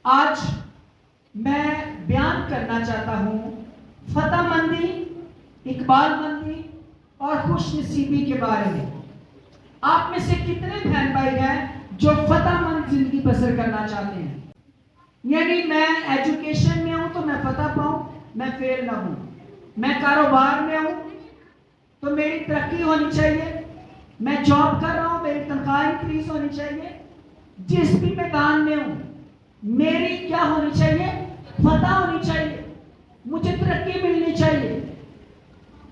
آج میں بیان کرنا چاہتا ہوں فتح مندی، اقبال مندی اور خوش نصیبی کے بارے میں۔ آپ میں سے کتنے بہن بھائی ہیں جو فتح مند زندگی بسر کرنا چاہتے ہیں؟ یعنی میں ایجوکیشن میں ہوں تو میں فتح پاؤں، میں فیل نہ ہوں۔ میں کاروبار میں ہوں تو میری ترقی ہونی چاہیے۔ میں جاب کر رہا ہوں، میری تنخواہ انکریز ہونی چاہیے۔ جس بھی میدان میں ہوں میری کیا ہونی چاہیے؟ فتح ہونی چاہیے، مجھے ترقی ملنی چاہیے۔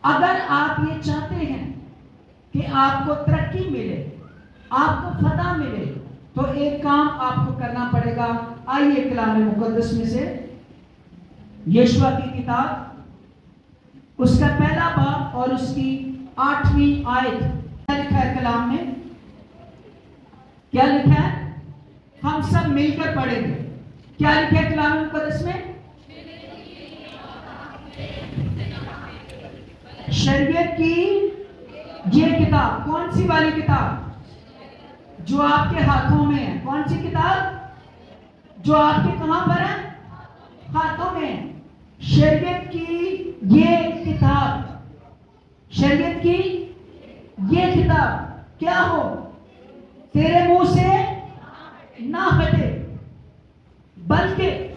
اگر آپ یہ چاہتے ہیں کہ آپ کو ترقی ملے، آپ کو فتح ملے، تو ایک کام آپ کو کرنا پڑے گا۔ آئیے کلام مقدس میں سے یشوع کی کتاب، اس کا پہلا باب اور اس کی 8ویں آیت، کیا لکھا ہے کلام میں؟ کیا لکھا ہے؟ ہم سب مل کر پڑھیں گے۔ کیا لکھا ہے کلام مقدس میں؟ شریعت کی یہ کتاب، کون سی والی کتاب؟ جو آپ کے ہاتھوں میں ہے۔ کون سی کتاب؟ جو آپ کے کہاں پر ہے؟ ہاتھوں میں ہے۔ شریعت کی یہ کتاب، شریعت کی یہ کتاب کیا ہو؟ تیرے منہ سے نہ ہٹے، بلکہ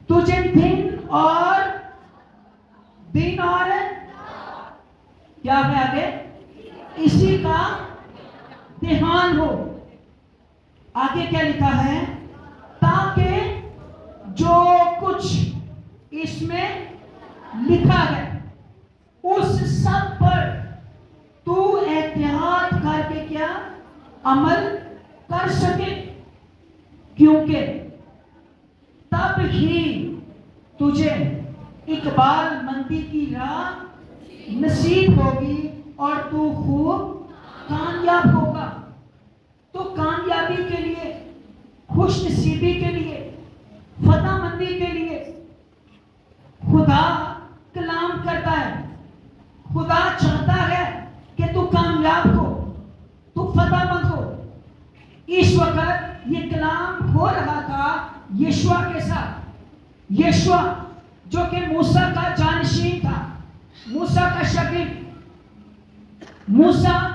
تجھے دن اور کیا ہے آگے؟ اسی کا دھیان ہو۔ آگے کیا لکھا ہے؟ تاکہ جو کچھ اس میں لکھا ہے اس سب پر تو احتیاط کر کے کیا عمل کر سکے، کیونکہ تب ہی تجھے اقبال مندی کی راہ نصیب ہوگی اور تو خوب کامیاب ہوگا۔ تو کامیابی کے لیے، خوش نصیبی کے لیے، فتح مندی کے لیے خدا کلام کرتا ہے۔ خدا چاہتا ہے کہ تو کامیاب ہو، تو فتح مند ہو۔ اس وقت یہ کلام ہو رہا تھا یشوع کے ساتھ۔ یشوع جو کہ موسیٰ کا جانشین تھا، موسیٰ کا شاگرد۔ موسیٰ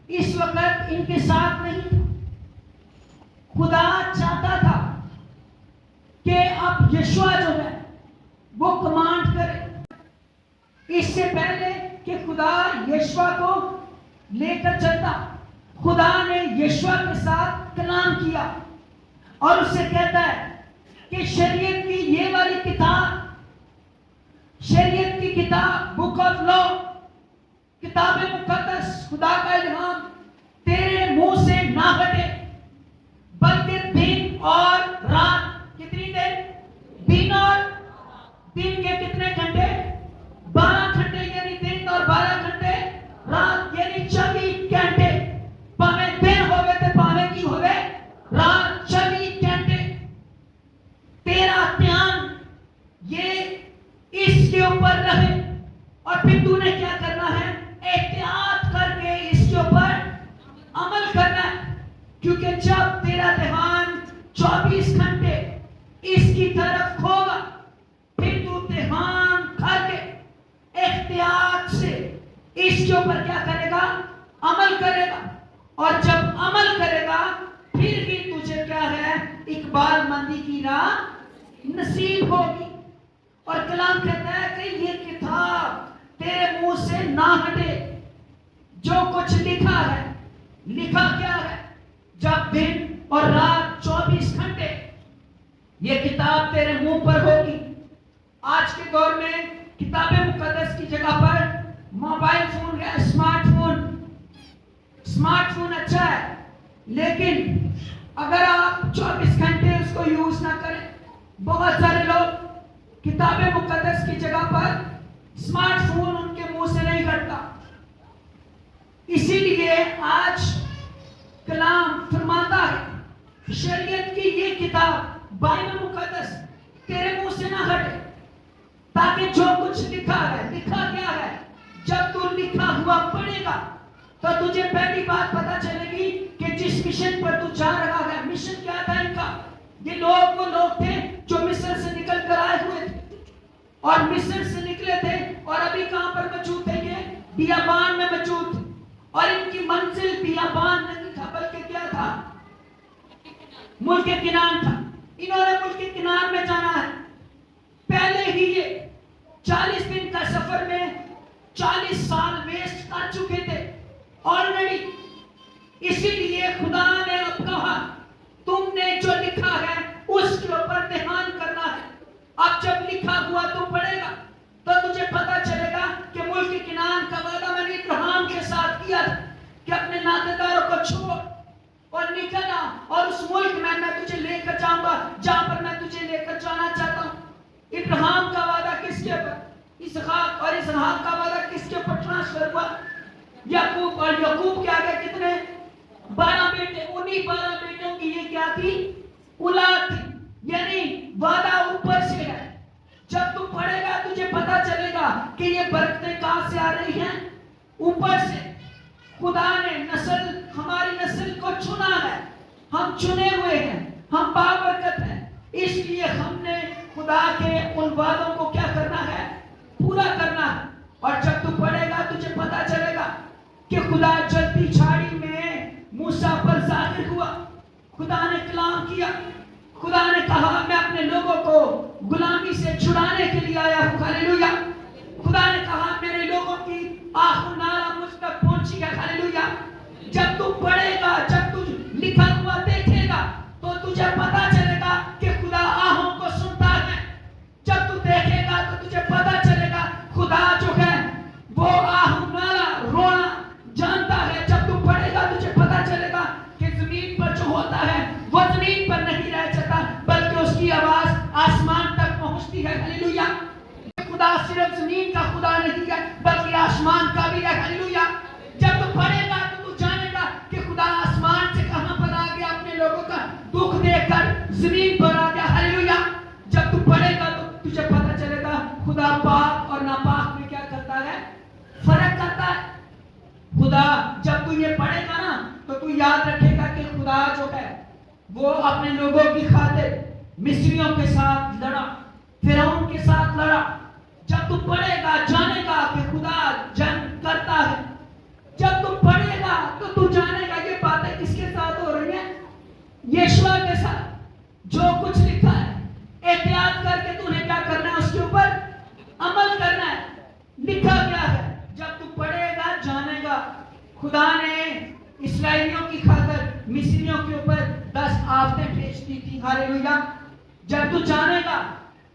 اس وقت ان کے ساتھ نہیں تھا۔ خدا چاہتا تھا کہ اب یشوع جو ہے وہ کمانڈ کرے۔ اس سے پہلے کہ خدا یشوع کو لے کر چلتا، خدا نے یشوع کے ساتھ کلام کیا اور اس سے کہتا ہے کہ شریعت کی یہ والی کتاب، شریعت کی کتاب، بک آف لا، کتاب مقدس، خدا کا الہام تیرے منہ سے نہ ہٹے، بلکہ دن اور رات، کتنی دیر؟ دن اور دن کے کتنے گھنٹے؟ 12 گھنٹے، یعنی دن اور 12 گھنٹے رات، یعنی 24 گھنٹے۔ پاویں دن ہوئے تو پاویں کی ہوئے رات، 24 گھنٹے تیرا دھیان یہ اس کے اوپر رہے۔ اور پھر تو نے کیا کرنا ہے؟ احتیاط کر کے اس کے اوپر عمل کرنا ہے، کیونکہ جب تیرا دھیان 24 گھنٹے اس کی طرف ہوگا، پھر تو دھیان کر کے احتیاط سے اس کے اوپر کیا کرے گا؟ عمل کرے گا۔ اور جب عمل کرے گا پھر بھی تجھے کیا ہے؟ اقبال مندی کی راہ نصیب ہوگی۔ اور کلام کہتا ہے کہ یہ کتاب تیرے منہ سے نہ ہٹے۔ جو کچھ لکھا ہے، لکھا کیا ہے؟ جب دن اور رات 24 گھنٹے یہ کتاب تیرے منہ پر ہوگی۔ آج کے دور میں کتاب مقدس کی جگہ پر موبائل فون ہے، اسمارٹ فون۔ اسمارٹ فون اچھا ہے، لیکن اگر آپ 24 گھنٹے اس کو یوز نہ کریں، بہت سارے لوگ کتاب مقدس کی جگہ پر اسمارٹ فون ان کے منہ سے نہیں ہٹتا۔ اسی لیے آج کلام فرماتا ہے شریعت کی یہ کتاب، بائبل مقدس تیرے منہ سے نہ ہٹے، تاکہ جو کچھ لکھا ہے، لکھا کیا ہے؟ جب تو لکھا ہوا پڑھے گا تو تجھے پہلی بات پتا چلے گی کہ جس مشن پر تو جا رہا ہے، مشن کیا تھا ان کا؟ یہ لوگ وہ لوگ تھے اور مصر سے نکلے تھے اور ابھی کہاں پر موجود تھے؟ یہ بیابان میں موجود تھے، اور ان کی منزل بیابان نہیں تھا بلکہ کیا تھا؟ ملک کنعان تھا۔ انہوں نے ملک کنعان میں جانا ہے۔ پہلے ہی یہ 40 دن کا سفر میں 40 سال ویسٹ کر چکے تھے آلریڈی۔ اسی لیے خدا نے اب کہا تم نے جو لکھا ہے اس کے اوپر دھیان کرنا ہے۔ اب جب لکھا ہوا تو پڑھے گا تو تجھے پتا چلے گا کہ ملک کنعان کا وعدہ میں نے ابراہیم کے ساتھ کیا تھا کہ اپنے ناطے داروں کو چھوڑ اور نکل آ، اور اس ملک میں تجھے لے کر جاؤں گا جہاں پر میں تجھے لے کر جانا چاہتا ہوں۔ ابراہیم کا وعدہ کس کے اوپر؟ اسحاق، اور اسحاق کا وعدہ کس کے اوپر ٹرانسفر ہوا؟ یعقوب، اور یعقوب کے آگے کتنے؟ 12 بیٹے۔ انہی 12 بیٹوں کی یہ کیا تھی؟ اولاد تھی۔ یعنی وعدہ اوپر سے ہے۔ جب تو پڑھے گا تجھے پتا چلے گا کہ یہ برکتیں کہاں سے آ رہی ہیں؟ اوپر سے۔ خدا نے ہماری نسل کو چنا ہے، ہم چنے ہوئے ہیں، ہم بابرکت ہیں، اس لیے ہم نے خدا کے ان وعدوں کو کیا کرنا ہے؟ پورا کرنا ہے۔ اور جب تو پڑھے گا تجھے پتا چلے گا کہ خدا جلتی جھاڑی میں موسیٰ پر ظاہر ہوا، خدا نے کلام کیا، خدا نے کہا میں اپنے لوگوں کو غلامی سے چھڑانے کے لیے آیا ہوں۔ ہاللیلویا۔ خدا نے کہا میرے لوگوں کی آہ و نالہ مجھ تک پہنچی ہے۔ ہاللیلویا۔ جب تو پڑھے گا، جب تو لکھا ہوا دیکھے گا تو تجھے پتا چلے گا کہ خدا آہوں کو سنتا ہے۔ جب تو دیکھے گا تو تجھے پتا چلے گا خدا جو ہے وہ آہ و نالہ رونا جانتا ہے۔ جب تو پڑھے گا تجھے پتا چلے گا کہ زمین پر جو ہوتا ہے وہ زمین پر نہیں رہ جاتا بلکہ اس کی آواز آسمان تک پہنچتی ہے۔ ہاللیلویا۔ خدا صرف زمین کا خدا نہیں ہے بلکہ آسمان کا بھی ہے۔ ہاللیلویا۔ جب تو پڑھے گا تو جانے گا کہ خدا آسمان سے کہاں پر آ گیا، اپنے لوگوں کا دکھ دیکھ کر زمین پر آ گیا۔ ہاللیلویا۔ جب تو پڑھے گا تو تجھے پتا چلے گا خدا پاک اور ناپاک میں کیا کرتا ہے؟ فرق کرتا ہے۔ خدا جب تو یہ پڑھے گا نا تو تو یاد رکھے گا کہ خدا جو ہے وہ اپنے لوگوں کی خاطر مصریوں کے ساتھ لڑا، فرعون کے ساتھ لڑا۔ جب تو پڑھے گا جانے گا کہ خدا جنگ کرتا ہے۔ جب تو پڑھے گا تو تو جانے گا یہ باتیں کس کے ساتھ ہو رہی ہیں؟ یشوع کے ساتھ۔ جو کچھ لکھا ہے احتیاط کر کے تو نے کیا کرنا ہے؟ اس کے اوپر عمل کرنا ہے۔ لکھا گیا ہے، جب تو پڑھے گا جانے گا۔ خدا نے اسرائیلیوں کی خاطر مصریوں کے اوپر 10 آفتیں بھیج دی تھی۔ ہاللیلویا۔ جب تو جانے گا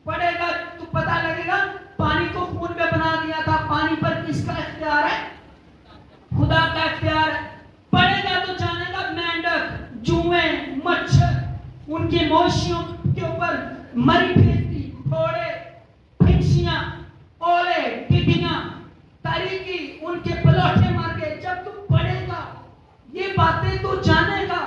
پڑھے گا تو پتہ لگے گا پانی کو خون میں بنا دیا تھا۔ پانی پر کس کا اختیار ہے؟ خدا کا اختیار ہے۔ پڑھے گا تو جانے گا مینڈک، جوئیں، مچھر، ان کی مویشیوں کے اوپر مری پھیرتی، گھوڑے، پھنسیاں، اولے، ٹڈیاں، تاریکی، ان کے پلوٹے مار گئے۔ جب تو پڑھے گا یہ باتیں تو جانے گا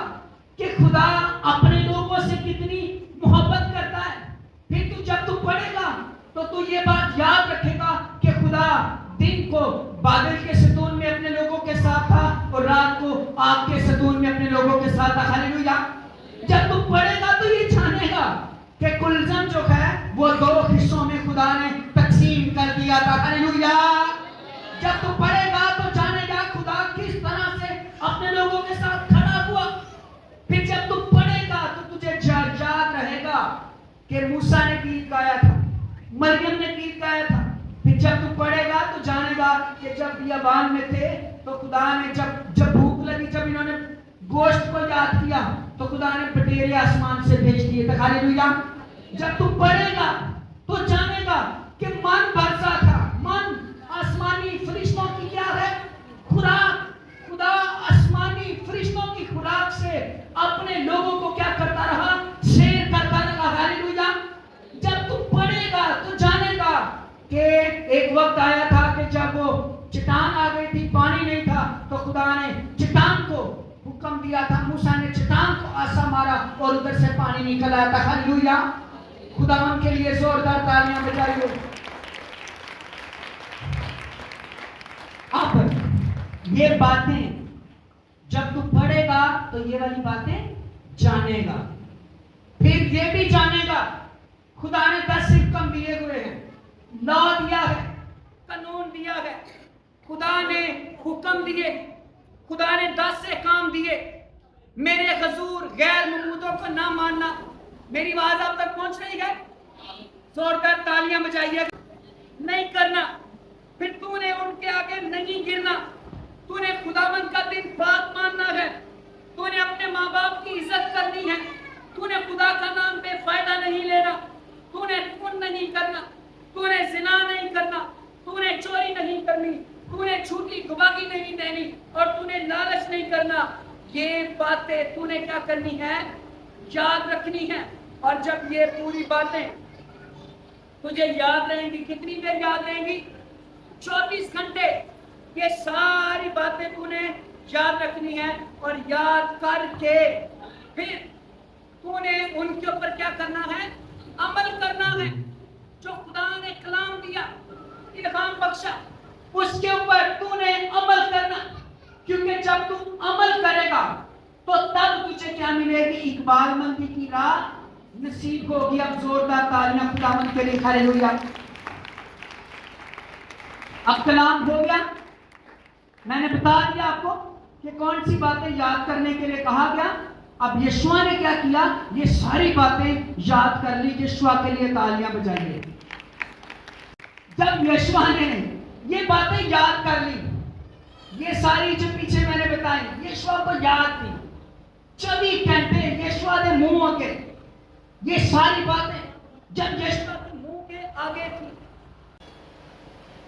کہ خدا اپنے لوگوں سے کتنی محبت کرتا ہے۔ پھر تو جب تو پڑھے گا تو یہ بات یاد رکھے گا کہ خدا دن کو بادل کے ستون میں اپنے لوگوں کے ساتھ تھا اور رات کو آگ کے ستون میں اپنے لوگوں کے ساتھ تھا۔ ہاللیلویا۔ جب تو پڑھے گا تو یہ جانے گا کہ کلزم جو ہے وہ 2 حصوں میں خدا نے تقسیم کر دیا تھا۔ ہاللیلویا۔ جب تو پڑھے گا تو جانے گا خدا کس طرح سے اپنے لوگوں کے ساتھ کھڑا ہوا۔ پھر جب تو پڑھے گا تو تجھے یاد رہے گا کہ موسیٰ نے گیت گایا تھا، مریم نے گیت گایا تھا۔ پھر جب تو پڑھے گا تو جانے گا کہ جب بیابان میں تھے تو خدا نے جب بھوک لگی، جب انہوں نے گوشت کو یاد کیا تو خدا نے بٹیرے آسمان سے بھیج دیے تھے۔ ہاللیلویا۔ جب تو پڑھے گا تو جانے گا کہ من برسا تھا، من آسمانی فرشتوں کی کیا ہے؟ خوراک۔ خدا آسمانی فرشتوں کی خوراک سے اپنے لوگوں کو کیا کرتا رہا؟ سیر کرتا رہا۔ ہاللیلویا۔ جب تو پڑھے گا تو جانے گا کہ ایک وقت آیا تھا کہ جب وہ چٹان آ گئی تھی، پانی نہیں تھا، تو خدا نے چٹان کو حکم دیا تھا، موسیٰ نے چٹان کو آسا مارا اور ادھر سے پانی نکل آیا تھا۔ ہاللیلویا۔ خدا ان کے لیے زوردار تالیاں بجائیے۔ اب یہ باتیں جب تو پڑھے گا تو یہ والی باتیں جانے گا۔ پھر یہ بھی جانے گا خدا نے 10 حکم دیے ہوئے ہیں، لا دیا ہے، قانون دیا ہے، خدا نے حکم دیے، خدا نے 10 احکام دیے، میرے حضور غیر معبودوں کو نہ ماننا۔ میری آواز آپ تک پہنچ رہی ہے؟ زوردار تالیاں بجائیے۔ نہیں کرنا، پھر تو نے ان کے آگے نہیں گرنا، تو نے خداوند کا دن پاک ماننا ہے، تو نے اپنے ماں باپ کی عزت کرنی ہے، تو نے خدا کا نام بے فائدہ نہیں لینا، تو نے خون نہیں کرنا، تو نے زنا نہیں کرنا، تو نے چوری نہیں کرنی، تو نے جھوٹی گواہی نہیں دینی، اور تو نے لالچ نہیں کرنا۔ یہ باتیں تو نے کیا کرنی ہے؟ یاد رکھنی ہے۔ اور جب یہ پوری باتیں تجھے یاد رہیں گی، کتنی دیر یاد رہیں گی؟ 24 گھنٹے یہ ساری باتیں تو نے یاد رکھنی ہے، اور یاد کر کے پھر تو نے ان کے اوپر کیا کرنا ہے؟ عمل کرنا ہے۔ جو خدا نے کلام دیا، الہام بخشا، اس کے اوپر تو نے عمل کرنا، کیونکہ جب تو عمل کرے گا تو تب تجھے کیا ملے گی؟ اقبال مندی کی راہ نصیب ہوگی۔ اب زوردار تالیاں خداوند کے لیے، ہاللیلویا۔ اب کلام ہو گیا، میں نے بتا دیا آپ کو کہ کون سی باتیں یاد کرنے کے لیے کہا گیا۔ اب یشوع نے کیا کیا؟ یہ ساری باتیں یاد کر لی۔ یشوع کے لیے تالیاں بجائیے۔ جب یشوع نے یہ باتیں یاد کر لی، یہ ساری جو پیچھے میں نے بتائی یشوع کو یاد تھی، 24 گھنٹے یشوع نے منہ کے یہ ساری باتیں جب یشوع کے منہ کے آگے تھی،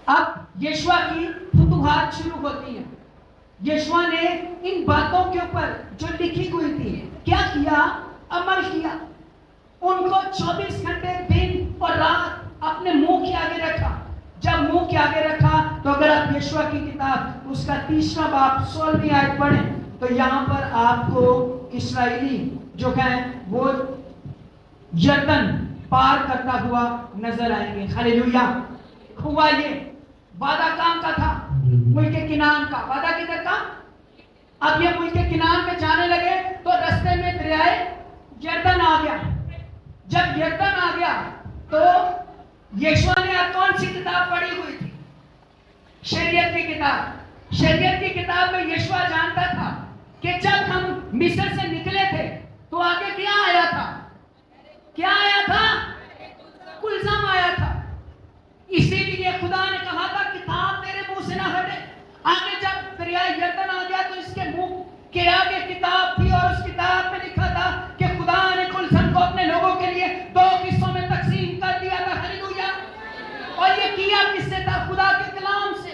اب یشوع کی فتوحات شروع ہوتی ہیں۔ یشوع نے ان باتوں کے اوپر جو لکھی ہوئی تھی کیا کیا؟ عمل کیا۔ ان کو 24 گھنٹے دن اور رات اپنے منہ کے آگے رکھا۔ جب منہ کے آگے رکھا تو اگر آپ یشوع کی کتاب اس کا 3واں باب 16ویں آیت پڑھیں تو یہاں پر آپ کو اسرائیلی جو ہیں وہ یردن پار کرتا ہوا نظر آئیں گے۔ ہاللیلویا۔ ہوا یہ وعدہ کام کا تھا، ملک کنعان کا وعدہ کدھر کا؟ اب یہ ملک کنعان میں جانے لگے تو رستے میں دریائے یردن آ گیا۔ جب یردن آ گیا تو یشوع نے کون سی کتاب پڑھی ہوئی تھی؟ شریعت کی کتاب۔ شریعت کی کتاب میں یشوع جانتا تھا کہ جب ہم مصر سے نکلے تھے تو آگے کیا آیا تھا؟ کیا آیا تھا؟ کلزم آیا تھا۔ اسی لیے خدا نے کہا تھا کتاب تیرے منہ سے نہ ہٹے۔ آگے جب دریائے یردن آ گیا تو اس کے منہ کے آگے کتاب تھی، اور اس کتاب میں لکھا تھا کہ خدا نے کلزم کو اپنے لوگوں کے لیے 2 حصوں میں تقسیم کر دیا تھا۔ ہاللیلویا۔ اور یہ کیا کس سے تھا؟ خدا کے کلام سے،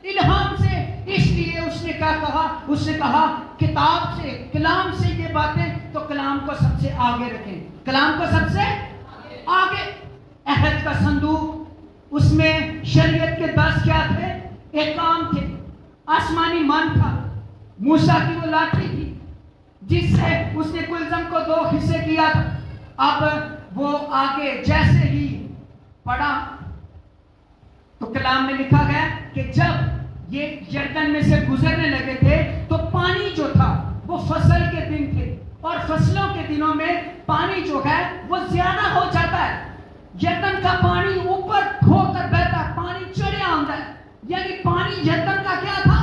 الہام سے۔ اس لیے اس نے کیا کہا؟ اس نے کہا کتاب سے، کلام سے یہ باتیں، تو کلام کو سب سے آگے رکھیں، کلام کو سب سے آگے۔ عہد کا صندوق، اس میں شریعت کے 10 کیا تھے؟ احکام تھے۔ آسمانی من تھا، موسیٰ کی وہ لاٹھی تھی جس سے اس نے کلزم کو 2 حصے کیا تھا۔ اب وہ آگے جیسے ہی پڑھا تو کلام میں لکھا گیا کہ جب یہ یردن میں سے گزرنے لگے تھے تو پانی جو تھا وہ فصل کے دن تھے، اور فصلوں کے دنوں میں پانی جو ہے وہ زیادہ ہو جاتا ہے۔ یردن کا پانی اوپر کھو کر بہتا، پانی چڑھا آتا ہے، یعنی پانی یردن کا کیا تھا؟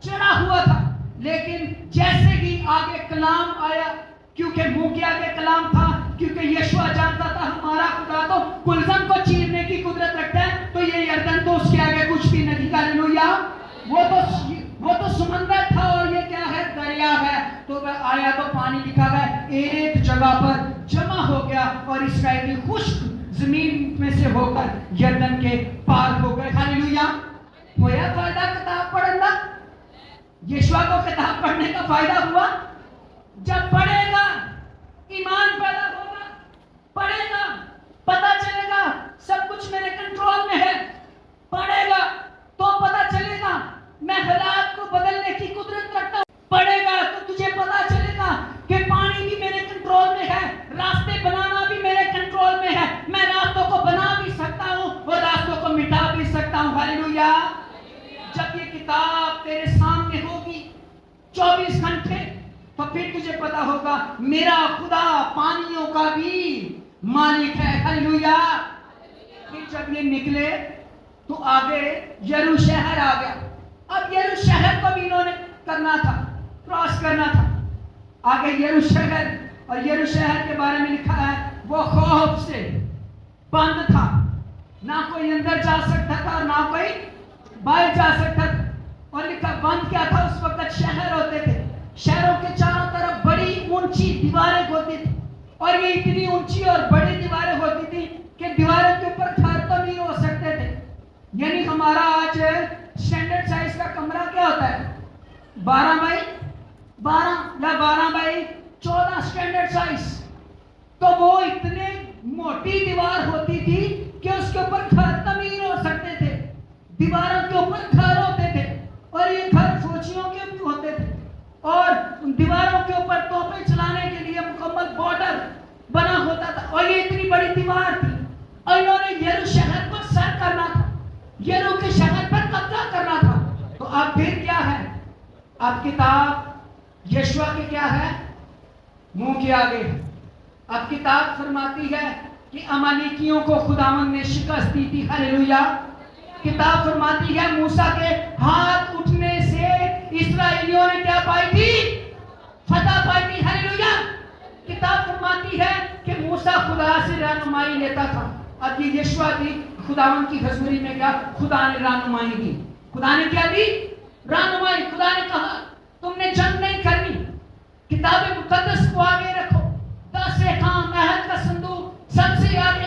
چڑھا ہوا تھا۔ لیکن جیسے ہی آگے کلام آیا، کیونکہ منہ کے آگے کلام تھا، کیونکہ یشوع جانتا تھا ہمارا خدا تو کلزم کو چیرنے کی قدرت رکھتا ہے، تو یہ یردن تو اس کے آگے کچھ بھی نہیں۔ ہاللیلویا۔ وہ تو سمندر تھا، اور یہ کیا ہے؟ دریا ہے۔ تو آیا تو پانی لکھا گیا ایک جگہ پر جمع ہو گیا، اور اسرائیلی خشک زمین میں سے ہو کر یردن کے پار ہو گئے۔ ہاللیلویا۔ ہویا فائدہ کتاب پڑھنا؟ یشوع کو کتاب پڑھنے کا فائدہ ہوا؟ جب پڑھے گا ایمان پیدا ہوگا، پڑھے گا پتا چلے گا سب کچھ میرے کنٹرول میں ہے، پڑھے گا تو پتا چلے گا میں حالات کو بدلنے کی قدرت رکھتا ہوں، پڑھے گا تو تجھے پتا چلے گا کہ پانی بھی میرے کنٹرول میں ہے، راستے بنانا بھی میرے کنٹرول میں ہے، میں راستوں کو بنا بھی سکتا ہوں اور راستوں کو مٹا بھی سکتا ہوں۔ ہاللیلویا۔ جب یہ کتاب تیرے سامنے ہوگی 24 گھنٹے تو پھر تجھے پتا ہوگا میرا خدا پانیوں کا بھی مالک ہے۔ ہاللیلویا۔ پھر جب یہ نکلے تو آگے یرو شہر آ گیا. اب یرو شہر کو بھی انہوں نے کرنا تھا, کراس کرنا تھا. آگے یرو شہر, اور یرو شہر کے بارے میں لکھا ہے وہ خوف سے بند تھا, نہ کوئی اندر جا سکتا تھا اور نہ کوئی باہر جا سکتا تھا. اور لکھا بند کیا تھا, اس وقت شہر ہوتے تھے, شہروں کے چاروں طرف بڑی اونچی دیواریں ہوتی تھی, اور یہ اتنی اونچی اور بڑی دیواریں ہوتی تھی کہ دیواروں کے اوپر گھر تو نہیں ہو سکتے تھے. یعنی ہمارا آج اسٹینڈرڈ سائز کا کمرہ کیا ہوتا ہے, 12 بائی 12 یا 12 بائی 14 اسٹینڈرڈ سائز. تو وہ اتنے موٹی دیوار ہوتی تھی کہ اس کے اوپر گھر تعمیر ہو سکتے تھے, دیواروں کے اوپر گھر ہوتے تھے, اور یہ گھر فوجیوں کے بھی ہوتے تھے, اور ان دیواروں کے اوپر توپیں چلانے کے لیے مکمل بارڈر بنا ہوتا تھا. اور یہ اتنی بڑی دیوار تھی, اور انہوں نے یرو شہر کو سر کرنا تھا, یرو کے شہر پر قبضہ کرنا تھا. تو اب پھر کیا ہے, اب کتاب یشوع کی کیا ہے, منہ کے آگے. اب کتاب فرماتی ہے کہ امالیکیوں کو خداوند نے شکست دی تھی. ہلیلویا. کتاب فرماتی ہے موسیٰ کے ہاتھ اٹھنے سے اسرائیلیوں نے کیا پائی تھی, فتح پائی تھی. ہلیلویا. کتاب فرماتی ہے کہ موسیٰ خدا سے رہنمائی لیتا تھا. اب یہ یشوع تھی, خداوند کی حضوری میں کیا خدا نے رہنمائی دی. خدا نے کیا دی, رہنمائی. خدا نے کہا تم نے جنگ نہیں کرنی, کتاب مقدس کو آگے رکھو, 10 احکام عہد کا صندوق سب سے آگے,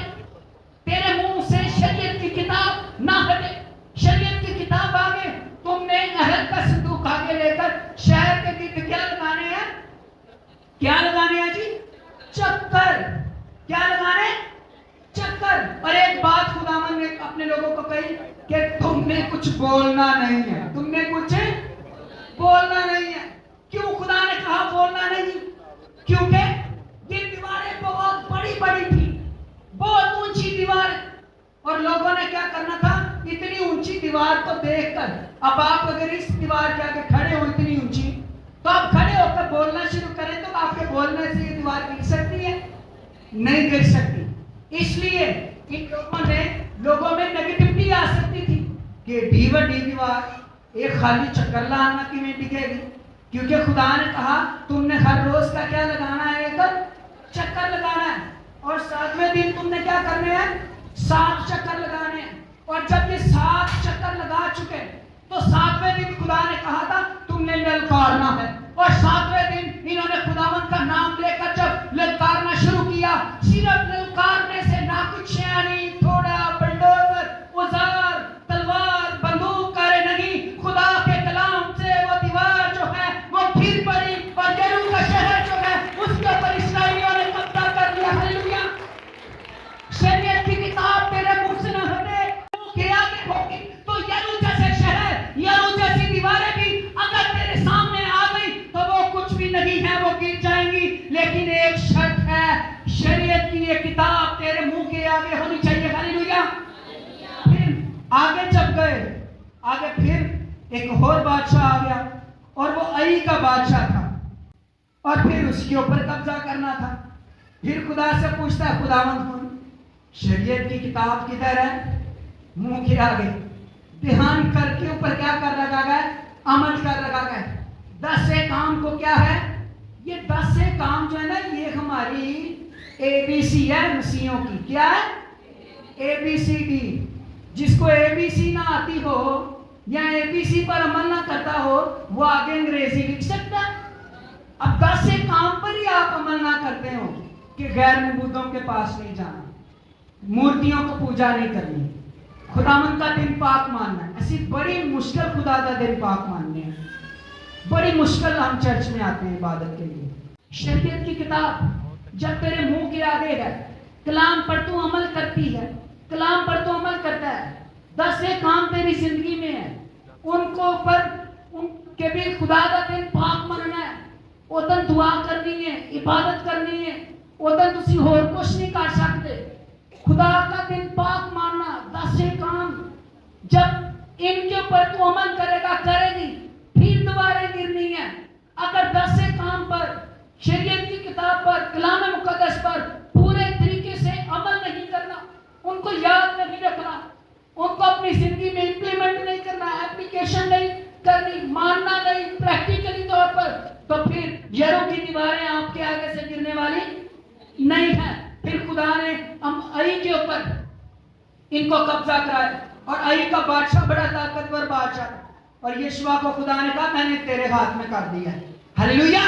تیرے منہ سے شریعت کی کتاب نہ ہٹے, شریعت کی کتاب آگے. تم نے عہد کا صندوق آگے لے کر شہر کے گرد کیا لگانے ہیں, کیا لگانے ہیں جی, چکر. کیا لگانے, چکر. اور ایک بات خداوند نے اپنے لوگوں کو کہی کہ تم نے کچھ بولنا نہیں ہے, تم نے کچھ بولنا نہیں ہے. کیوں خدا نے کہا بولنا نہیں, کیونکہ یہ دیواریں بہت بڑی بڑی تھی, بہت اونچی دیواریں, اور لوگوں نے کیا کرنا تھا, اتنی اونچی دیوار کو دیکھ کر, اب آپ اگر اس دیوار کے آگے کھڑے ہو اتنی اونچی, تو آپ کھڑے ہو کر بولنا شروع کریں تو آپ کے بولنے سے یہ دیوار گر سکتی ہے, نہیں گر سکتی. اس لیے ان لوگوں میں نیگیٹیوٹی آ سکتی تھی کہ ڈی دیوار ایک خالی چکر لانا کی میں ٹکے گی, کیونکہ خدا نے کہا تم نے ہر روز کا کیا لگانا ہے, ایک چکر لگانا ہے, اور 7ویں دن تم نے کیا کرنے ہیں, 7 چکر لگانے ہیں. اور جب یہ 7 چکر لگا چکے تو 7ویں دن خدا نے کہا تھا تم نے للکارنا ہے, اور 7ویں دن انہوں نے خداوند کا نام لے کر جب للکارنا شروع کیا, صرف للکارنے سے نہ کچھ شیانی, تھوڑا, بلڈوزر, اوزار, تلوار, بندوق کارے نہیں, خدا کے کلام سے وہ دیوار جو ہے وہ پھر پڑی, اور یرو کا شہر جو ہے اس کے اوپر اسرائیلیوں نے قبضہ کر لیا. ہلیلویا. شریعت کی کتاب تیرے منہ سے نہ ہٹے, کہ آگے ہوگی تو یرو جیسے شہر, یرو جیسی دیواریں بھی اگر تیرے سامنے آ گئی تو وہ کچھ بھی نہیں ہے, وہ گر جائیں گی. لیکن ایک شرط ہے, شریعت کی یہ کتاب تیرے منہ کے آگے ہونی چاہیے. ہلیلویا. پھر آگے جب گئے, آگے پھر ایک اور بادشاہ آ گیا, اور وہ ای کا بادشاہ تھا, اور پھر اس کے اوپر قبضہ کرنا تھا. پھر خدا سے پوچھتا ہے خداوند شریعت کی کتاب کدھر ہے, منہ کے آگے. دھیان کر کے اوپر کیا کر رکھا گیا, عمل کر رکھا گیا. 10 کام کو کیا ہے, یہ 10 کام جو ہے نا, یہ ہماری ABC ہے مسیحوں کی. کیا ہے, ABCD. جس کو ABC نہ آتی ہو یا ABC پر عمل نہ کرتا ہو وہ آگے انگریزی لکھ سکتا. اب 10 کام پر ہی آپ عمل نہ کرتے ہو کہ غیر معبودوں کے پاس نہیں جانا, مورتیوں کو پوجا نہیں کرنی, خداوند کا دن پاک ماننا ہے. ایسی بڑی مشکل خدا کا دن پاک ماننے ہیں, بڑی مشکل ہم چرچ میں آتے ہیں عبادت کے لیے. شریعت کی کتاب جب تیرے منہ کے آگے ہے, کلام پر تو عمل کرتی ہے, کلام پر تو عمل کرتا ہے, 10 کام تیری زندگی میں ہے, ان کو پر ان کے بھی خدا کا دن پاک مننا ہے, ادن دعا کرنی ہے, عبادت کرنی ہے, ادن تسی اور کچھ نہیں کر سکتے. خدا کا دن پاک ماننا, 10 کام جب ان کے اوپر تو عمل کرے گا, کرے گی, پھر دوبارہ گرنی ہے. اگر 10 کام پر, شریعت کی کتاب پر, کلام مقدس پر پورے طریقے سے عمل نہیں کرنا, ان کو یاد نہیں ان کو قبضہ کرائے. اور آئی کا بادشاہ بڑا طاقتور بادشاہ تھا, اور یشوع کو خدا نے کہا میں نے تیرے ہاتھ میں کر دیا ہے. ہلیلویا,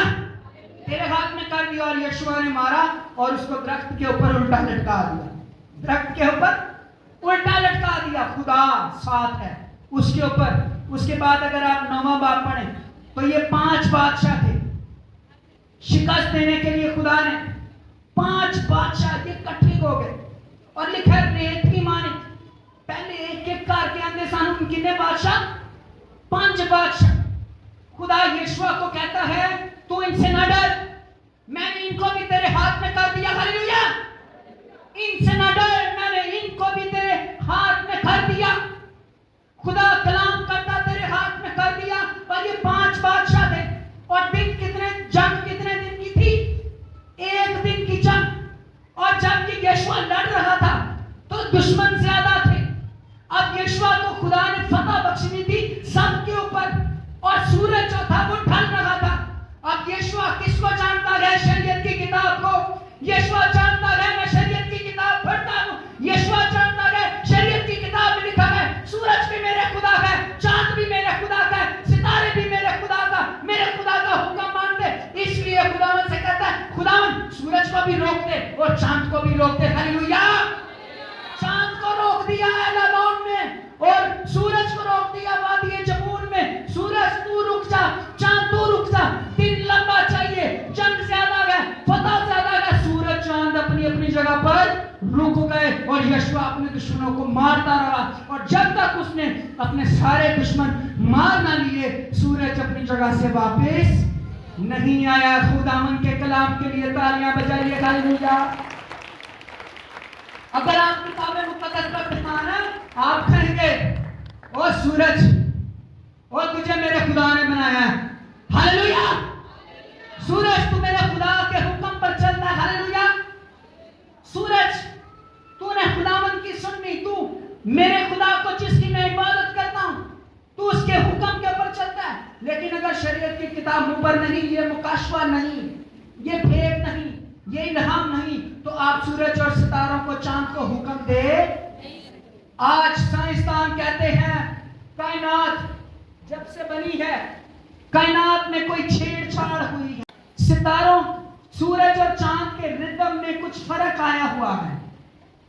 تیرے ہاتھ میں کر دیا. اور یشوع نے مارا اور اس کو درخت کے اوپر الٹا لٹکا دیا. درخت کے اوپر الٹا لٹکا دیا. خدا ساتھ ہے اس کے اوپر. اس کے بعد اگر آپ 9واں باب پڑھیں تو یہ 5 بادشاہ تھے. شکست دینے کے لیے خدا نے 5 بادشاہ یہ اکٹھے ہو گئے, اور لکھا ہے ریت کی مانند. پہلے ایک ایک کار کے اندر سانو کتنے بادشاہ؟ 5 بادشاہ. خدا یشوع کو کہتا ہے تو ان سے نہ ڈر, میں نے ان کو بھی تیرے ہاتھ میں کر دیا. ہلیلویا, ان سے نہ ڈر, میں نے ان کو بھی تیرے ہاتھ میں کر دیا. خدا کلام کرتا تیرے ہاتھ میں کر دیا. اور یہ 5 بادشاہ تھے. اور دن کتنے, جنگ کتنے دن کی تھی؟ 1 دن کی جنگ. اور جب یہ یشوع لڑ رہا تھا تو دشمن زیادہ تھے. اب یشوع کو خدا نے فتح بخشنی تھی سب کے اوپر, اور سورج جو تھا وہ ڈھل رہا تھا. اب یشوع کس کو جانتا ہے؟ شریعت کی کتاب کو. یشوع جانتا ہے میں شریعت کی کتاب پڑھتا ہوں. یشوع جانتا ہے شریعت کی کتاب میں لکھا ہے سورج بھی میرے خدا کا ہے, چاند بھی میرے خدا کا ہے, ستارے بھی میرے خدا کا, میرے خدا کا حکم مانتے. اس لیے خداوند سے کہتا ہے خداوند سورج کو بھی روک دے اور چاند کو بھی روک دے. ہلیلویا, چاند کو روک دیا ہے لبنان میں, اور سورج کو روک دیا وادی جبون میں. سورج تو رک جا, چاند تو رک جا, دن لمبا چاہیے, جنگ زیادہ ہے, فتح زیادہ ہے. سورج چاند اپنی اپنی جگہ پر رک گئے, اور یشوع اپنے دشمنوں کو مارتا رہا. اور جب تک اس نے اپنے سارے دشمن مار نہ لیے, سورج اپنی جگہ سے واپس نہیں آیا. خداوند کے کلام کے لیے تالیاں بجائیے. ہلیلویا. اگر آپ کتاب مقدس پر دکھانا, آپ کہیں گے او سورج, او تجھے میرے خدا نے بنایا ہے. ہلیلویا, سورج تو میرے خدا کے حکم پر چلتا ہے. ہلیلویا, سورج تو نے خداوند کی سننی, تو میرے خدا کو جس کی میں عبادت کرتا ہوں تو اس کے حکم کے اوپر چلتا ہے. لیکن اگر شریعت کی کتاب منہ پر نہیں, یہ مکاشفہ نہیں, یہ بھید نہیں, یہ الہام نہیں, تو آپ سورج اور ستاروں کو, چاند کو حکم دے. آج سائنسدان کہتے ہیں کائنات جب سے بنی ہے, کائنات میں کوئی چھیڑ چھاڑ ہوئی ہے. ستاروں, سورج اور چاند کے ردم میں کچھ فرق آیا ہوا ہے.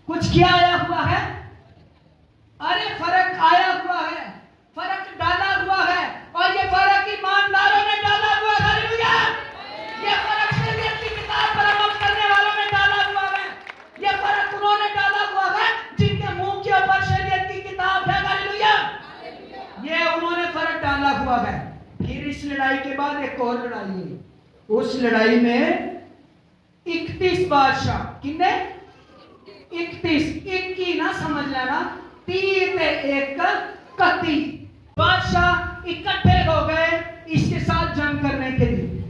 کچھ کیا آیا ہوا ہے؟ ارے فرق آیا ہوا ہے, فرق ڈالا ہوا ہے, اور یہ فرق ایمانداروں نے ڈالا ہوا ہے. ہلیلویا, یہ فرق شریعت کی کتاب پر عمل کرنے والوں نے ڈالا ہوا ہے. یہ فرق انہوں نے ڈالا ہوا ہے جن کے منہ کے اوپر شریعت کی کتاب ہے. ہلیلویا, یہ انہوں نے فرق ڈالا ہوا ہے. پھر اس لڑائی کے بعد ایک اور لڑائی ہے. اس لڑائی میں 31 بادشاہ, کتنے؟ 31, 21 نہ سمجھ لینا, 31 بادشاہ اکٹھے ہو گئے اس کے ساتھ جنگ کرنے کے لیے.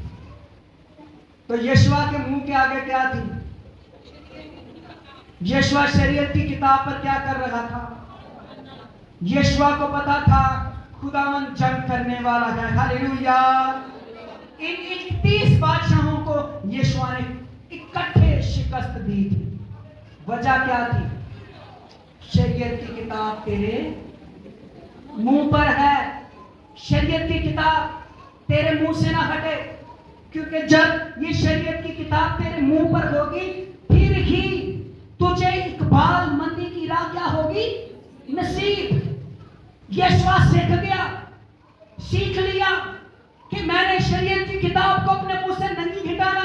تو یشوع کے منہ کے آگے کیا تھی؟ یشوع شریعت کی کتاب پر کیا کر رہا تھا؟ یشوع کو پتا تھا خداوند جنگ کرنے والا ہے. ہلیلویا, ان 31 بادشاہوں کو یشوع نے اکٹھے شکست دی تھی. وجہ کیا تھی؟ شریعت کی کتاب تیرے منہ پر ہے. شریعت کی کتاب تیرے منہ سے نہ ہٹے, کیونکہ جب یہ شریعت کی کتاب تیرے منہ پر ہوگی پھر ہی تجھے اقبال مندی کی راہ کیا ہوگی؟ نصیب. یشوع سیکھ گیا, سیکھ لیا کہ میں نے شریعت کی کتاب کو اپنے منہ سے نہیں ہٹانا.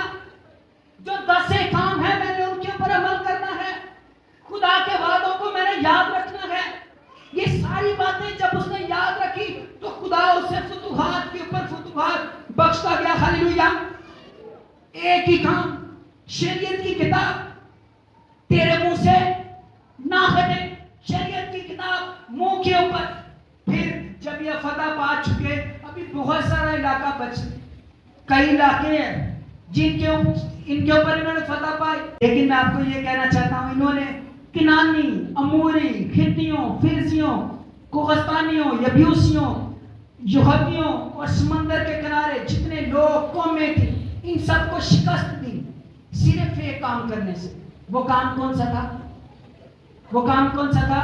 جو 10 کام ہے میں نے ان کے اوپر عمل کرنا ہے. خدا کے وعدوں کو میں نے یاد رکھنا ہے. یہ ساری باتیں جب اس نے یاد رکھی تو خدا اسے فتوحات کے اوپر فتوحات بخشتا گیا. ہلیلویا, ایک ہی کام, شریعت کی کتاب تیرے منہ سے نہ ہٹے. شریعت کی کتاب منہ کے اوپر. پھر جب یہ فتح پا چکے, ابھی بہت سارا علاقہ بچ, کئی علاقے ہیں جن کے ان کے اوپر انہوں نے فتح پائی. لیکن میں آپ کو یہ کہنا چاہتا ہوں, انہوں نے کنانی, اموری, ہتھیوں, فرزیوں, کوہستانیوں, یبوسیوں, یہودیوں اور سمندر کے کنارے جتنے لوگ قومیں تھیں ان سب کو شکست دی صرف ایک کام کرنے سے. وہ کام کون سا تھا؟ وہ کام کون سا تھا؟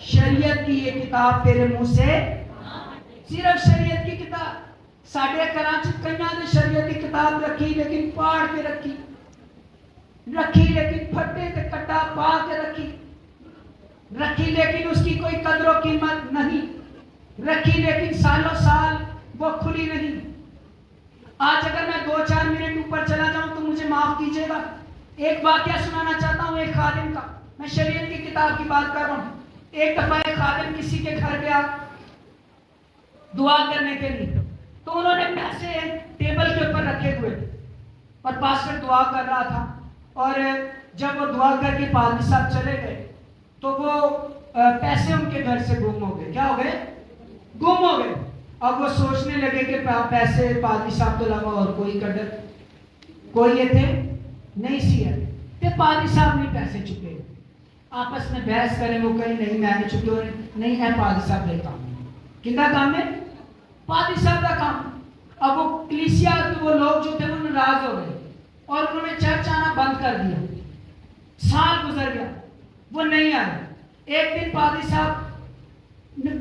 شریعت کی یہ کتاب تیرے منہ سے، صرف شریعت کی کتاب. ساڈے کراچی کئیاں نے شریعت کی کتاب رکھی لیکن پاڑ کے رکھی لیکن پھٹے تے کٹا پا کے رکھی لیکن اس کی کوئی قدر و قیمت نہیں رکھی، لیکن سالوں سال وہ کھلی نہیں. آج اگر میں 2-4 منٹ اوپر چلا جاؤں تو مجھے معاف کیجیے گا. ایک واقعہ سنانا چاہتا ہوں ایک خادم کا. میں شریعت کی کتاب کی بات کر رہا ہوں. ایک دفعہ ایک خادم کسی کے گھر گیا دعا کرنے کے لیے، تو انہوں نے پیسے ٹیبل کے اوپر رکھے ہوئے اور پاسٹر دعا کر رہا تھا. اور جب وہ دعا کر کے پادری صاحب چلے گئے تو وہ پیسے ان کے گھر سے گم ہو گئے. کیا ہو گئے؟ گم ہو گئے. اب وہ سوچنے لگے کہ پیسے پادری صاحب تو لگا اور کوئی یہ تھے نہیں سی ہے کہ پادری صاحب نہیں پیسے چکے. آپس میں بحث کریں، وہ کہیں نہیں میں نے چکے، اور نہیں ہے پادری صاحب کا کام. کن کا کام ہے؟ پادری صاحب کا کام. اب وہ کلیسیا کے وہ لوگ جو تھے وہ ناراض ہو گئے اور انہوں نے چرچ آنا بند کر دیا. سال گزر گیا، وہ نہیں آئے. ایک دن پادری صاحب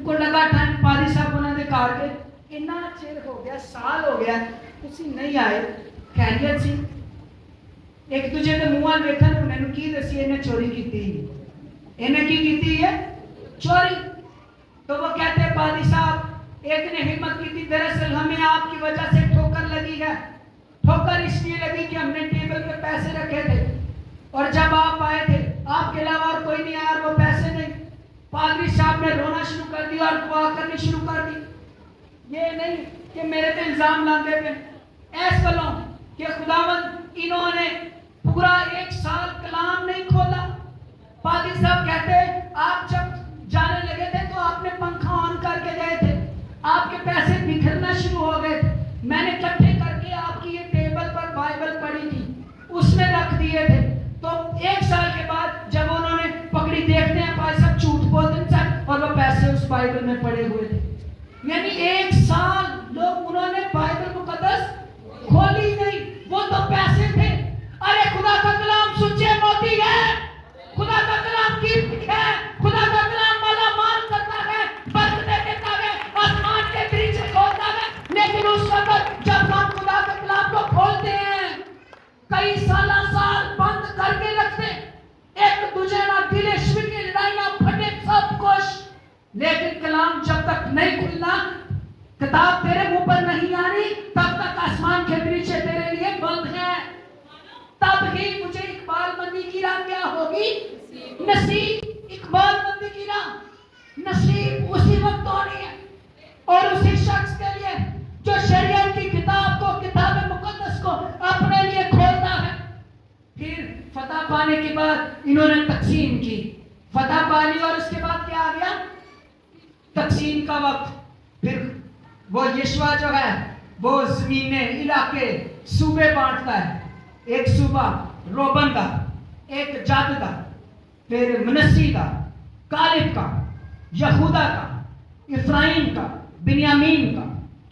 کو لگا ٹائم، پادری صاحب انہوں نے کہا کہ اتنا چیر ہو گیا، سال ہو گیا، تسی نہیں آئے، خیریت سی؟ ایک دوجے کے منہ وال ویکھن تے مینوں کی دسی انہیں چوری کیتی، انہیں کی کیتی ہے؟ چوری. تو وہ کہتے ہیں پادری صاحب ایک نے ہمت کی تھی، دراصل ہمیں آپ کی وجہ سے ٹھوکر لگی ہے. ٹھوکر اس لیے لگی کہ ہم نے ٹیبل پہ پیسے رکھے تھے اور جب آپ آئے تھے آپ کے علاوہ اور کوئی نہیں آیا اور وہ پیسے نہیں. پادری صاحب نے رونا شروع کر دیا اور دعا کرنی شروع کر دی. یہ نہیں کہ میرے پہ الزام لاندے پہ ایس بلوں کہ خداوند انہوں نے پورا 1 سال کلام نہیں کھولا. پادری صاحب کہتے آپ جب جانے لگے تھے تو آپ نے پنکھا آن کر کے گئے تھے، آپ کے پیسے بکھرنا شروع ہو گئے تھے. میں نے اکٹھے کر کے آپ کی یہ ٹیبل پر بائبل پڑھی تھی، اس میں رکھ دیے تھے. تو 1 سال کے بعد جب انہوں نے پکڑی، دیکھتے ہیں پادری صاحب جھوٹ بولتے ہیں اور وہ پیسے اس بائبل میں پڑے ہوئے تھے. یعنی 1 سال لوگ انہوں نے بائبل مقدس کھولی نہیں، وہ تو پیسے تھے. ارے خدا کا کلام سچے موتی ہے، خدا کا کلام قیمتی ہے، خدا کا کلام مالا مال کرتا ہے، برکتیں دیتا ہے، آسمان کے دریچے کھولتا ہے. لیکن اس وقت جب ہم خدا کے کلام کو کھولتے ہیں کئی سال بند کر کے رکھتے، ایک دوسرے نہ دل عشق کی لڑائیاں پھٹے سب کچھ، لیکن کلام جب تک نہیں کھلنا، کتاب تیرے منہ پر نہیں آنی، تب تک آسمان کے دریچے تیرے لیے بند ہیں. تب ہی مجھے اقبال مندی کی راہ کیا ہوگی؟ نصیب. اقبال مندی کی راہ نصیب اسی وقت ہونی ہے اور اسی شخص کے لیے جو شریعت کی کتاب کو، کتاب مقدس کو اپنے لیے کھولتا ہے. پھر فتح پانے کے بعد انہوں نے تقسیم کی. فتح پانی اور اس کے بعد کیا آ گیا؟ تقسیم کا وقت. پھر وہ یشوع جو ہے وہ زمینیں، علاقے، صوبے بانٹتا ہے. ایک صوبہ روبن کا، ایک جاد کا، پھر منسی کا، کالب کا، یہودا کا، افرائیم کا، بنیامین کا،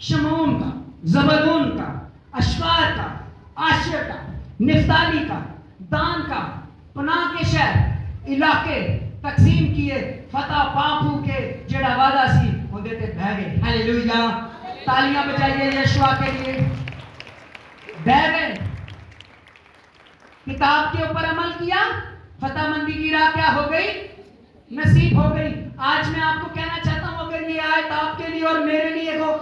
شمعون کا، زبدون کا، اشفار کا، آشر کا، نفتالی کا، دان کا. پناہ کے شہر، علاقے تقسیم کیے. فتح پاپو کے جڑا وعدہ سی ہوندے تے بہ گئے. ہاللویا، تالیاں بجائیے یشوع کے لیے. بہ گئے، کتاب کے اوپر عمل کیا، فتح مندی کی راہ کیا ہو گئی؟ نصیب ہو گئی. آج میں آپ کو کہنا چاہتا ہوں اگر یہ آیت آپ کے لیے اور میرے لیے ہو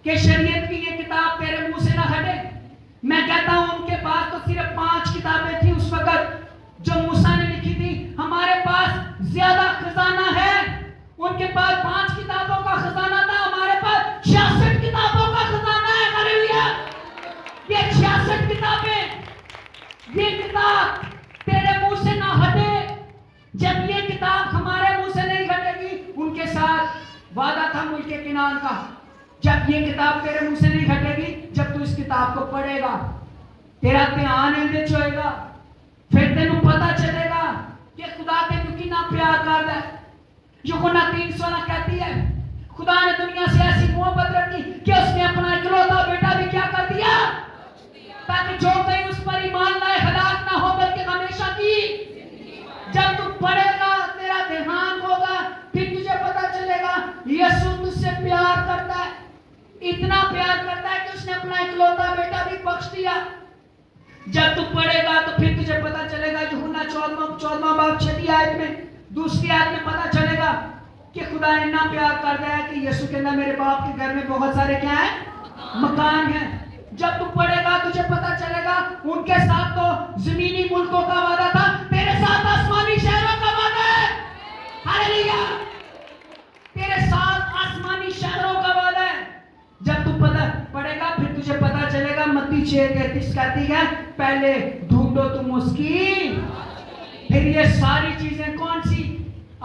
کہ شریعت کی یہ کتاب تیرے منہ سے نہ ہٹے. میں کہتا ہوں ان کے پاس تو صرف 5 کتابیں تھیں اس وقت جو موسیٰ نے لکھی تھی. ہمارے پاس زیادہ خزانہ ہے. ان کے پاس 5 کتابوں کا خزانہ تھا، ہمارے پاس 66 کتابوں کا خزانہ ہے. ہاللویا. یہ 66 کتابیں، یہ کتاب تیرے منہ سے نہ ہٹے. جب یہ کتاب ہمارے منہ سے نہیں ہٹے گی، ان کے ساتھ وعدہ تھا ملک کنعان کا. جب یہ کتاب تیرے منہ سے نہیں ہٹے گی، جب تو اس کتاب کو پڑھے گا، تیرا دھیان اندر چوئے گا، پھر تینوں پتہ چلے گا کہ خدا تینوں کتنا پیار کرتا ہے. یوحنا 3:16 کہتی ہے خدا نے دنیا سے ایسی محبت رکھی کہ اس نے اپنا اکلوتا بیٹا بھی کیا کر دیا، تاکہ جو کوئی اس پر ایمان لائے ہلاک نہ ہو بلکہ ہمیشہ کی. جب تو اتنا پیار کرتا ہے کہ اس نے اپنا اکلوتا بیٹا بھی بخش دیا. جب تو پڑھے گا تو پھر تجھے پتا چلے گا. یوحنا 14 باب 6 آیت میں دوسری آیت میں پتا چلے گا کہ خدا اتنا پیار کرتا ہے کہ یسوع کہنا میرے باپ کے گھر میں بہت سارے کیا ہیں؟ مکان ہیں. جب تو پڑھے گا تجھے پتا چلے گا ان کے ساتھ تو زمینی ملکوں کا وعدہ تھا, تیرے ساتھ آسمانی شہروں کا وعدہ ہے. ہاللیلویا. تیرے ساتھ آسمانی شہروں کا وعدہ ہے. جب تو پڑھے گا پھر تجھے پتا چلے گا. متی 6:33 کہتی ہے پہلے ڈھونڈو تم اس کی. پھر یہ ساری چیزیں کون سی؟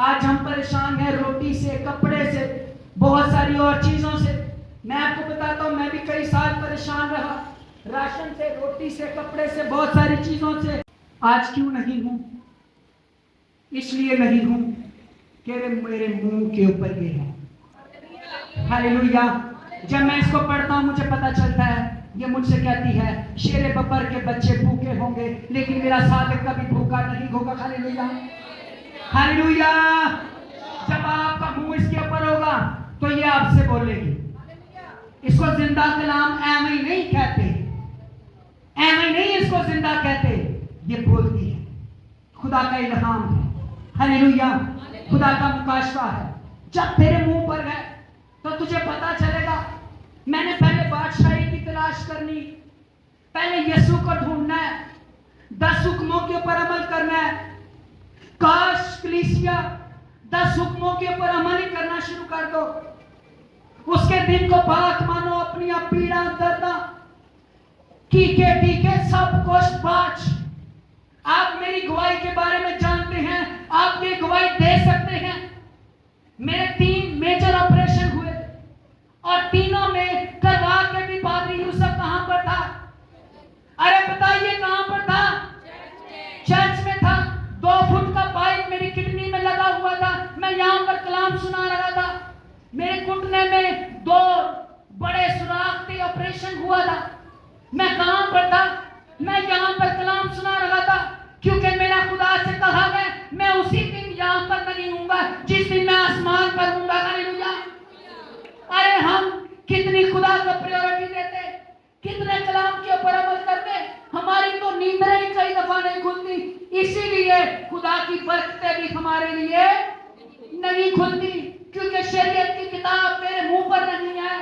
آج ہم پریشان ہیں روٹی سے, کپڑے سے, بہت ساری اور چیزوں سے. میں آپ کو بتاتا ہوں, میں بھی کئی سال پریشان رہا, راشن سے, روٹی سے, کپڑے سے, بہت ساری چیزوں سے. آج کیوں نہیں ہوں؟ اس لیے نہیں ہوں کہ میرے منہ کے اوپر یہ ہے. ہاللیلویا. جب میں اس کو پڑھتا ہوں مجھے پتا چلتا ہے یہ مجھ سے کہتی ہے شیر ببر کے بچے بھوکے ہوں گے لیکن میرا صادق کبھی بھوکا نہیں ہوگا. ہاللیلویا. ہاللیلویا. جب آپ کا منہ اس کے اوپر ہوگا تو یہ آپ سے بولے گی. اس کو زندہ کلام ایویں ہی نہیں کہتے, ایویں نہیں اس کو زندہ کہتے, یہ بولتی ہے. خدا کا الہام ہے. ہاللیلویا. خدا کا مکاشفہ ہے. جب تیرے منہ پر ہے تو تجھے پتا چلے گا میں نے پہلے بادشاہی کی تلاش کرنی, پہلے یسوع کو ڈھونڈنا ہے, 10 حکموں کے اوپر عمل کرنا ہے. کاش کلیسیا 10 حکموں کے اوپر عمل ہی کرنا شروع کر دو. اس کے دن کو پاک مانو, اپنی پیڑا درداں ٹھیکے سب کچھ باچ. آپ میری گواہی کے بارے میں جانتے ہیں, آپ یہ گواہی دے سکتے ہیں. میرے 3 میجر آپریشن ہوئے اور تینوں میں کروا کے بھی پادری یوسف کہاں پر تھا؟ ارے بتائیے کہاں پر تھا؟ چرچ میں تھا. 2 فٹ کا پائپ میری کڈنی میں لگا ہوا تھا, میں یہاں پر کلام سنا رہا تھا. میرے گھٹنے میں 2 بڑے سوراخ تھے, آپریشن ہوا تھا. میں کہاں پر تھا؟ میں یہاں پر کلام سنا رہا تھا, کیونکہ میرا خدا سے کہا ہے میں اسی دن یہاں پر نہیں ہوں گا جس دن میں آسمان پر ہوں گا. ہاللیلویا. ارے ہم کتنی خدا کو پریورٹی دیتے, کتنے کلام کے اوپر عمل کرتے, ہماری تو نیندیں ہی کئی دفعہ نہیں کھلتی. اسی لیے خدا کی برکتیں بھی ہمارے لیے نہیں کھلتی, کیونکہ شریعت کی کتاب میرے منہ پر نہیں ہے.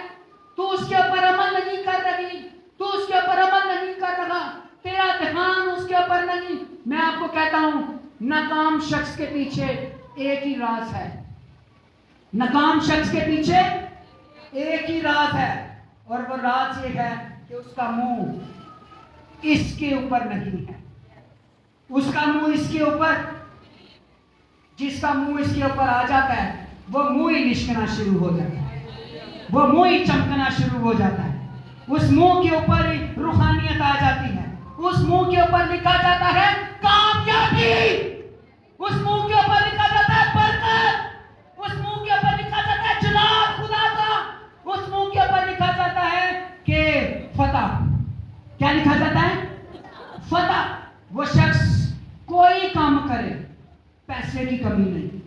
تو اس کے اوپر عمل نہیں کر رہی, تو اس کے اوپر عمل نہیں کر رہا, تیرا دھیان اس کے اوپر نہیں. میں آپ کو کہتا ہوں ناکام شخص کے پیچھے ایک ہی راز ہے. ناکام شخص کے پیچھے ایک ہی راز ہے, اور وہ راز یہ ہے کہ اس کا منہ اس کے اوپر نہیں ہے. اس کا منہ اس کے اوپر, جس کا منہ اس کے اوپر آ جاتا ہے وہ منہ ہی لشکنا شروع ہو جاتا ہے, وہ منہ ہی چمکنا شروع ہو جاتا ہے. اس منہ کے اوپر ہی روحانیت آ جاتی ہے. اس منہ کے اوپر لکھا جاتا ہے کامیابی, اس منہ کے اوپر لکھا جاتا ہے برکت, اس منہ کے اوپر لکھا جاتا ہے جلال خدا کا, اس منہ کے اوپر لکھا جاتا ہے کہ فتح. کیا لکھا جاتا ہے؟ فتح. وہ شخص کوئی کام کرے پیسے کی کمی نہیں.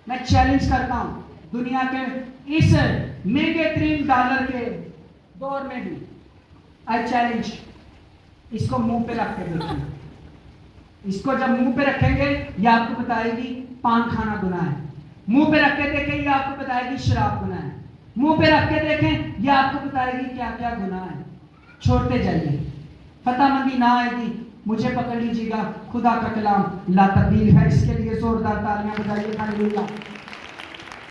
میں چیلنج کرتا ہوں دنیا کے اس مہنگے ترین ڈالر کے دور میں بھی, آئی چیلنج, اس کو منہ پہ رکھ کے دیکھیں. اس کو جب منہ پہ رکھیں گے یہ آپ کو بتائے گی پان کھانا گناہ ہے. منہ پہ رکھ کے دیکھیں یہ آپ کو بتائے گی شراب گناہ ہے. منہ پہ رکھ کے دیکھیں یہ آپ کو بتائے گی کیا کیا گناہ ہے. چھوڑتے جائیے, فتح مندی نہ آئے گی. مجھے پکڑ لیجیے گا, خدا کا کلام لا تبدیل ہے. اس کے لیے زوردار تالیاں بجائیے. ہاللیلویا.